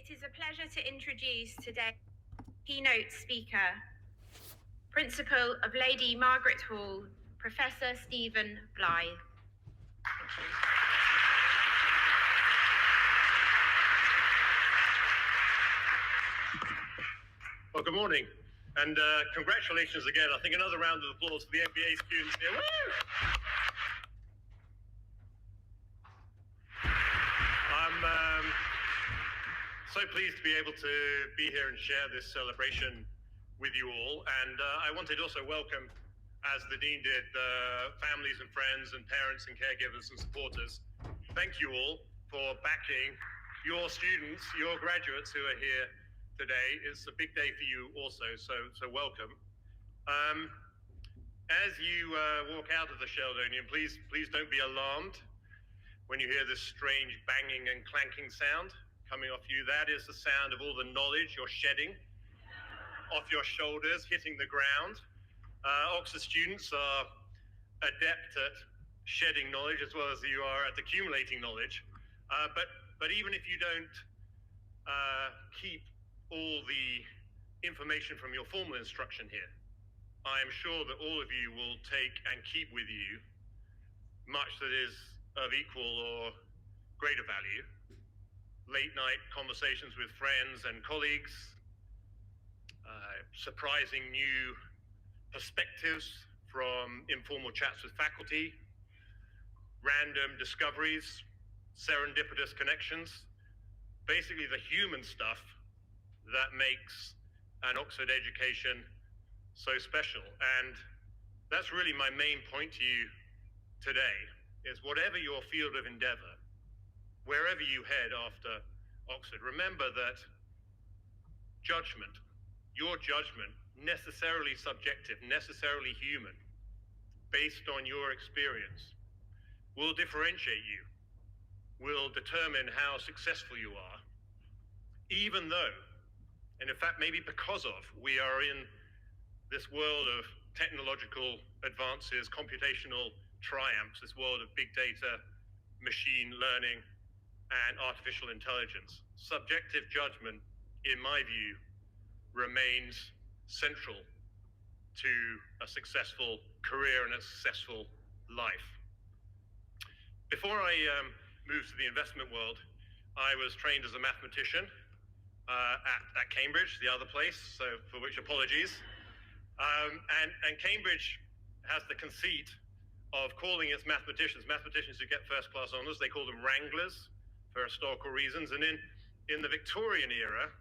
It is a pleasure to introduce today's keynote speaker, Principal of Lady Margaret Hall, Professor Stephen Blythe. Well, good morning, and congratulations again. I think another round of applause for the MBA students here. Woo! I'm so pleased to be able to be here and share this celebration with you all. And I wanted to also welcome, as the Dean did, families and friends and parents and caregivers and supporters. Thank you all for backing your students, your graduates who are here today. It's a big day for you also, so welcome. As you walk out of the Sheldonian, please don't be alarmed when you hear this strange banging and clanking sound coming off you. That is the sound of all the knowledge you're shedding off your shoulders, hitting the ground. Oxford students are adept at shedding knowledge as well as you are at accumulating knowledge. But even if you don't keep all the information from your formal instruction here, I am sure that all of you will take and keep with you much that is of equal or greater value. Late night conversations with friends and colleagues, surprising new perspectives from informal chats with faculty, random discoveries, serendipitous connections, basically the human stuff that makes an Oxford education so special. And that's really my main point to you today, is whatever your field of endeavor, wherever you head after Oxford, remember that judgment, your judgment, necessarily subjective, necessarily human, based on your experience, will differentiate you, will determine how successful you are, even though, and in fact, maybe because of, we are in this world of technological advances, computational triumphs, this world of big data, machine learning, and artificial intelligence. Subjective judgment, in my view, remains central to a successful career and a successful life. Before I moved to the investment world, I was trained as a mathematician at Cambridge, the other place, so for which apologies. And Cambridge has the conceit of calling its mathematicians who get first class honors, they call them wranglers for historical reasons. And in the Victorian era,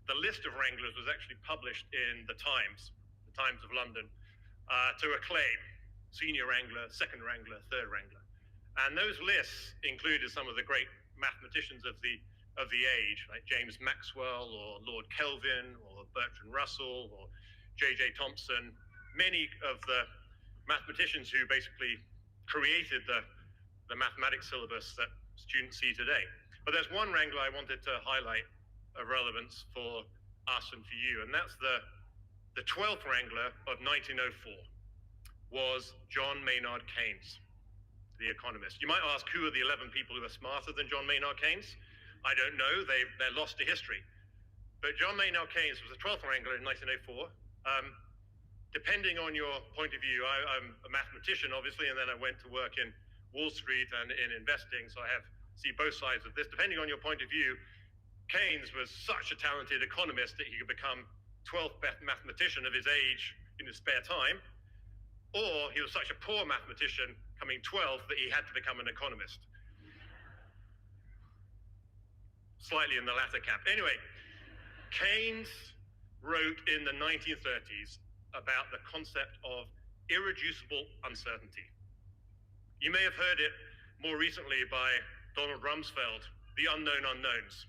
the list of wranglers was actually published in the Times of London, to acclaim senior wrangler, second wrangler, third wrangler. And those lists included some of the great mathematicians of the age, like James Maxwell or Lord Kelvin or Bertrand Russell or J.J. Thomson, many of the mathematicians who basically created the mathematics syllabus that students see today. But there's one wrangler I wanted to highlight of relevance for us and for you, and that's the 12th wrangler of 1904 was John Maynard Keynes, the economist. You might ask, who are the 11 people who are smarter than John Maynard Keynes? I don't know, they're lost to history. But John Maynard Keynes was the 12th wrangler in 1904. Depending on your point of view, I'm a mathematician, obviously, and then I went to work in Wall Street and in investing, so I see both sides of this. Depending on your point of view, Keynes was such a talented economist that he could become 12th best mathematician of his age in his spare time, or he was such a poor mathematician, coming 12th, that he had to become an economist. Slightly in the latter camp. Anyway, Keynes wrote in the 1930s about the concept of irreducible uncertainty. You may have heard it more recently by Donald Rumsfeld, the unknown unknowns.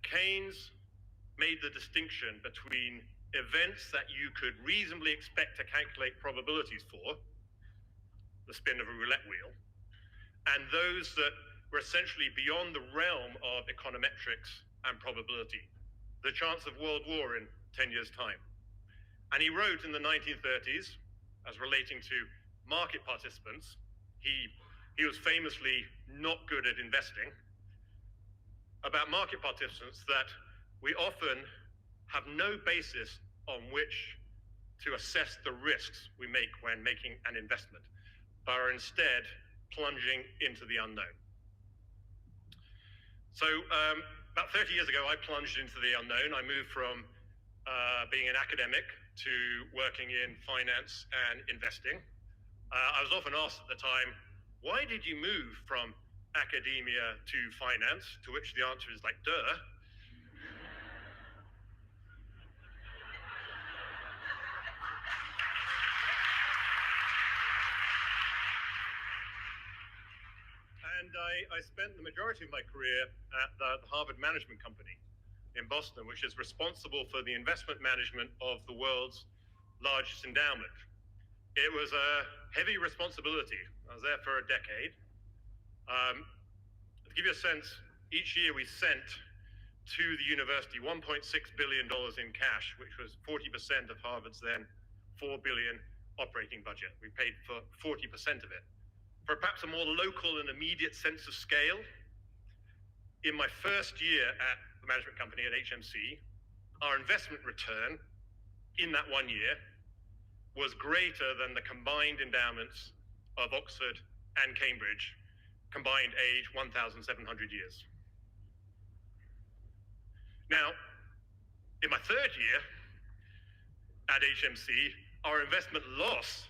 Keynes made the distinction between events that you could reasonably expect to calculate probabilities for, the spin of a roulette wheel, and those that were essentially beyond the realm of econometrics and probability, the chance of world war in 10 years' time. And he wrote in the 1930s, as relating to market participants, he was famously not good at investing, about market participants that we often have no basis on which to assess the risks we make when making an investment, but are instead plunging into the unknown. So about 30 years ago, I plunged into the unknown. I moved from being an academic to working in finance and investing. I was often asked at the time, why did you move from academia to finance? To which the answer is like, duh. And I spent the majority of my career at the Harvard Management Company in Boston, which is responsible for the investment management of the world's largest endowment. It was a heavy responsibility. I was there for a decade. To give you a sense, each year we sent to the university $1.6 billion in cash, which was 40% of Harvard's then $4 billion operating budget. We paid for 40% of it. For perhaps a more local and immediate sense of scale, in my first year at the management company at HMC, our investment return in that 1 year was greater than the combined endowments of Oxford and Cambridge, combined age 1,700 years. Now, in my third year at HMC, our investment loss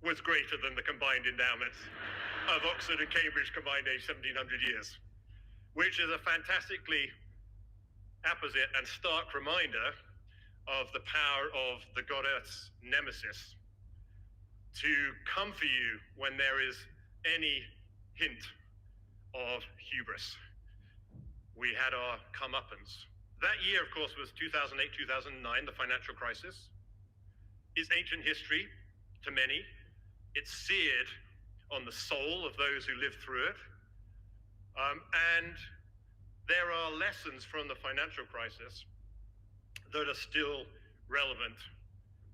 was greater than the combined endowments of Oxford and Cambridge combined age 1,700 years, which is a fantastically apposite and stark reminder of the power of the goddess Nemesis to come for you when there is any hint of hubris. We had our comeuppance. That year, of course, was 2008, 2009, the financial crisis. It's ancient history to many. It's seared on the soul of those who lived through it. And there are lessons from the financial crisis that are still relevant,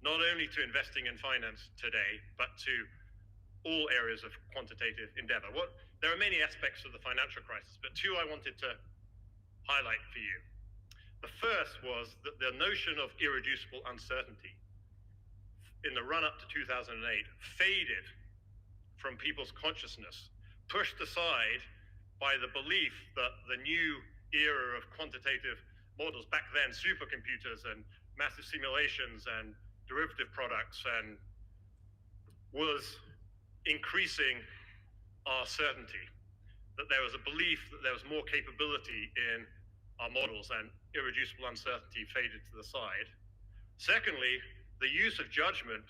not only to investing in finance today, but to all areas of quantitative endeavor. There are many aspects of the financial crisis, but two I wanted to highlight for you. The first was that the notion of irreducible uncertainty in the run-up to 2008 faded from people's consciousness, pushed aside by the belief that the new era of quantitative models, back then supercomputers and massive simulations and derivative products, and was increasing our certainty, that there was a belief that there was more capability in our models, and irreducible uncertainty faded to the side. Secondly, the use of judgment,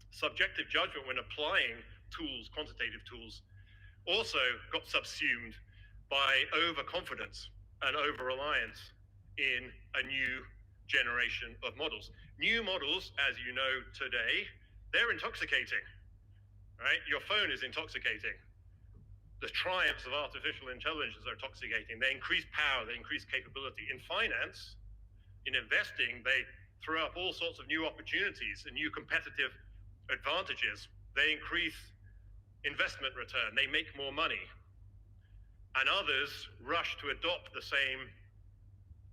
subjective judgment when applying tools, quantitative tools, also got subsumed by overconfidence and over-reliance in a new generation of models. New models, as you know today, they're intoxicating, right? Your phone is intoxicating. The triumphs of artificial intelligence are intoxicating. They increase power, they increase capability. In finance, in investing, they throw up all sorts of new opportunities and new competitive advantages. They increase investment return, they make more money. And others rush to adopt the same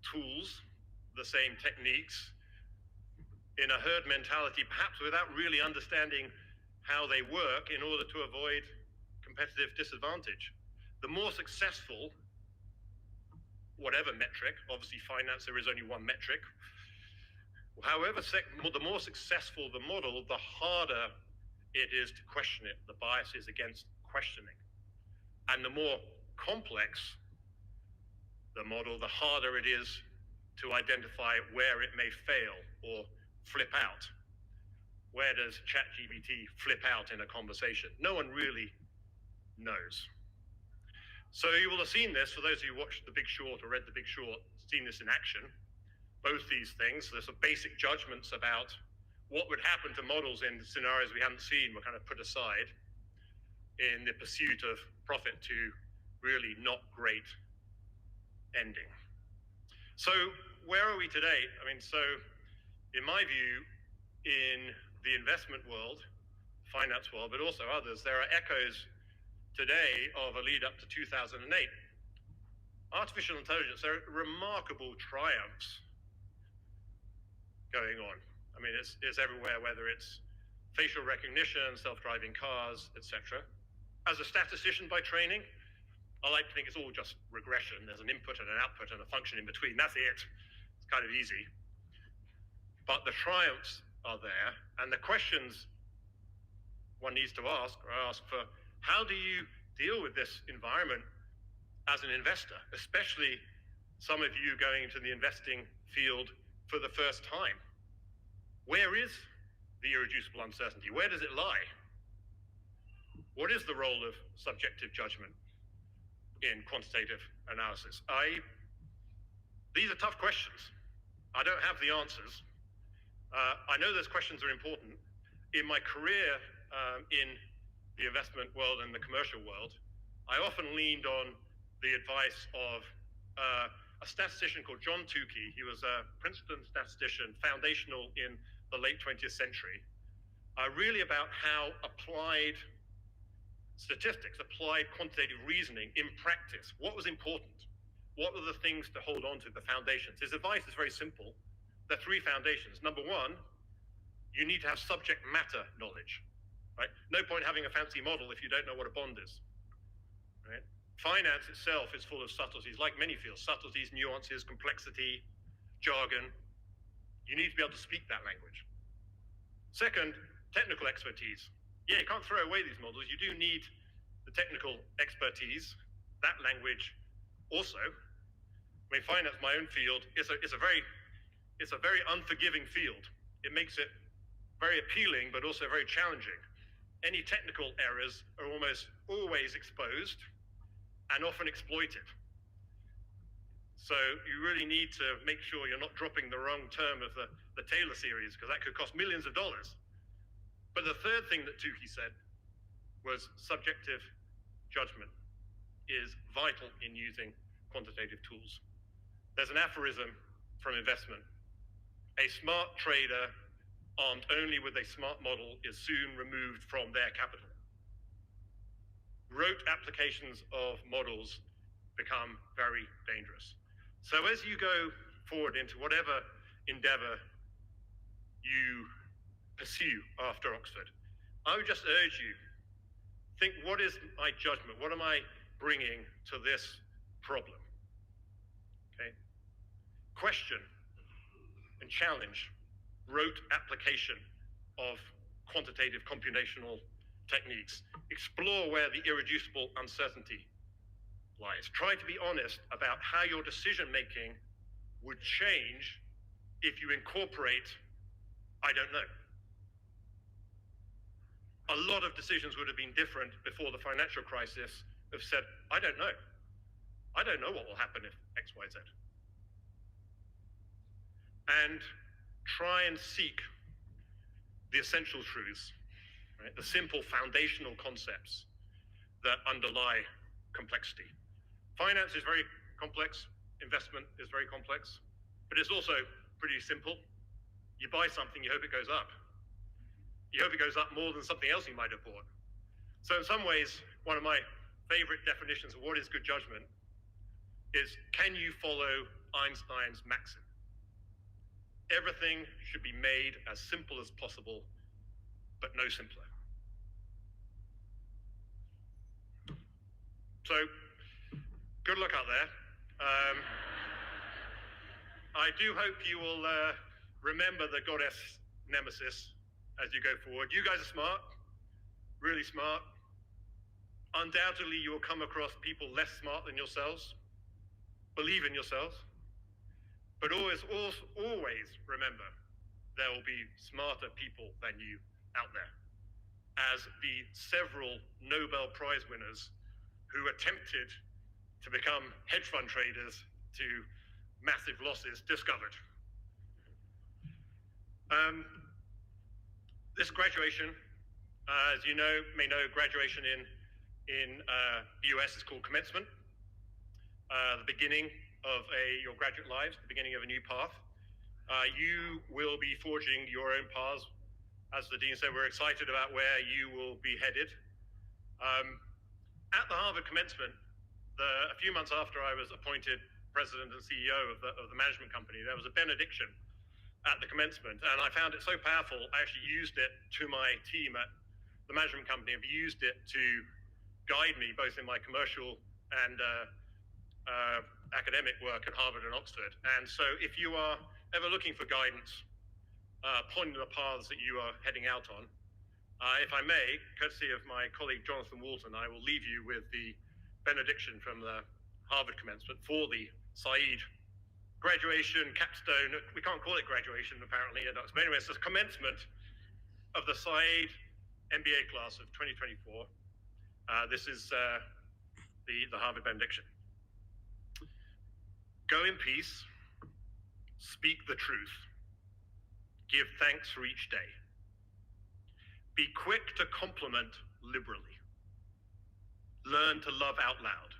tools, the same techniques in a herd mentality, perhaps without really understanding how they work in order to avoid competitive disadvantage. The more successful, whatever metric, obviously finance, there is only one metric. However, the more successful the model, the harder it is to question it. The bias is against questioning. And the more complex the model, the harder it is to identify where it may fail or flip out. Where does ChatGPT flip out in a conversation? No one really knows. So you will have seen this, for those of you who watched The Big Short or read The Big Short, seen this in action. Both these things, there's some basic judgments about what would happen to models in scenarios we haven't seen were kind of put aside in the pursuit of profit to really not great ending. So where are we today? I mean, so in my view, in the investment world, finance world, but also others, there are echoes today of a lead up to 2008. artificial intelligence, there are remarkable triumphs going on. I mean, it's everywhere, whether it's facial recognition, self-driving cars, etc. As a statistician by training, I like to think it's all just regression. There's an input and an output and a function in between. That's it. It's kind of easy. But the triumphs are there, and the questions one needs to ask for how do you deal with this environment as an investor, especially some of you going into the investing field for the first time. Where is the irreducible uncertainty? Where does it lie? What is the role of subjective judgment in quantitative analysis? These are tough questions. I don't have the answers. I know those questions are important. In my career in the investment world and the commercial world, I often leaned on the advice of a statistician called John Tukey. He was a Princeton statistician, foundational in the late 20th century, really about how applied statistics, applied quantitative reasoning in practice, what was important? What were the things to hold on to, the foundations? His advice is very simple. There are three foundations. Number one, you need to have subject matter knowledge, right? No point having a fancy model if you don't know what a bond is, right? Finance itself is full of subtleties, like many fields, subtleties, nuances, complexity, jargon. You need to be able to speak that language. Second, technical expertise. Yeah, you can't throw away these models. You do need the technical expertise, that language also. I mean, finance, my own field, it's a very unforgiving field. It makes it very appealing, but also very challenging. Any technical errors are almost always exposed and often exploited. So you really need to make sure you're not dropping the wrong term of the Taylor series, because that could cost millions of dollars. But the third thing that Tukey said was subjective judgment is vital in using quantitative tools. There's an aphorism from investment. A smart trader armed only with a smart model is soon removed from their capital. Rote applications of models become very dangerous. So as you go forward into whatever endeavor you pursue after Oxford, I would just urge you, think, what is my judgment? What am I bringing to this problem? Okay? Question and challenge rote application of quantitative computational techniques. Explore where the irreducible uncertainty lies. Try to be honest about how your decision-making would change if you incorporate, I don't know. A lot of decisions would have been different before the financial crisis have said, I don't know. I don't know what will happen if X, Y, Z. And try and seek the essential truths, right? The simple foundational concepts that underlie complexity. Finance is very complex. Investment is very complex, but it's also pretty simple. You buy something, you hope it goes up. You hope it goes up more than something else you might have bought. So in some ways, one of my favorite definitions of what is good judgment is, can you follow Einstein's maxim? Everything should be made as simple as possible, but no simpler. So, good luck out there. I do hope you will remember the goddess Nemesis as you go forward. You guys are smart, really smart. Undoubtedly, you will come across people less smart than yourselves. Believe in yourselves. But always remember, there will be smarter people than you out there. As the several Nobel Prize winners who attempted to become hedge fund traders to massive losses discovered. This graduation, as you may know, graduation in the US is called commencement. The beginning of your graduate lives, the beginning of a new path. You will be forging your own paths. As the dean said, we're excited about where you will be headed. At the Harvard commencement, A few months after I was appointed president and CEO of the management company, there was a benediction at the commencement, and I found it so powerful, I actually used it to my team at the management company. I've used it to guide me both in my commercial and academic work at Harvard and Oxford. And so if you are ever looking for guidance, pointing the paths that you are heading out on, if I may, courtesy of my colleague Jonathan Walton, I will leave you with the benediction from the Harvard commencement for the Said graduation, capstone. We can't call it graduation apparently at Oxford, but anyway, it's the commencement of the Said MBA class of 2024. This is the Harvard benediction. Go in peace, speak the truth, give thanks for each day. Be quick to compliment liberally. Learn to love out loud.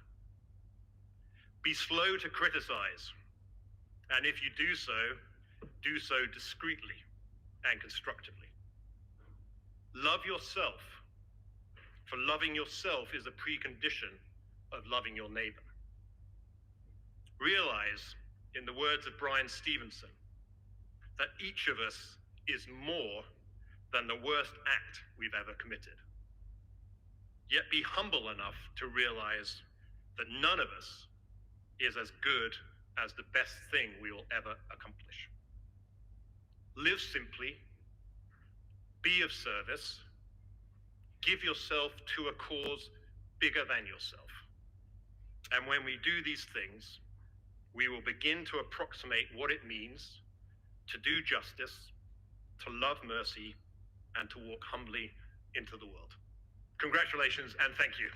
Be slow to criticize, and if you do so discreetly and constructively. Love yourself, for loving yourself is a precondition of loving your neighbor. Realize, in the words of Brian Stevenson, that each of us is more than the worst act we've ever committed. Yet be humble enough to realize that none of us is as good as the best thing we will ever accomplish. Live simply, be of service, give yourself to a cause bigger than yourself. And when we do these things, we will begin to approximate what it means to do justice, to love mercy, and to walk humbly into the world. Congratulations and thank you.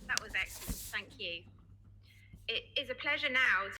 That was excellent. Thank you. It is a pleasure now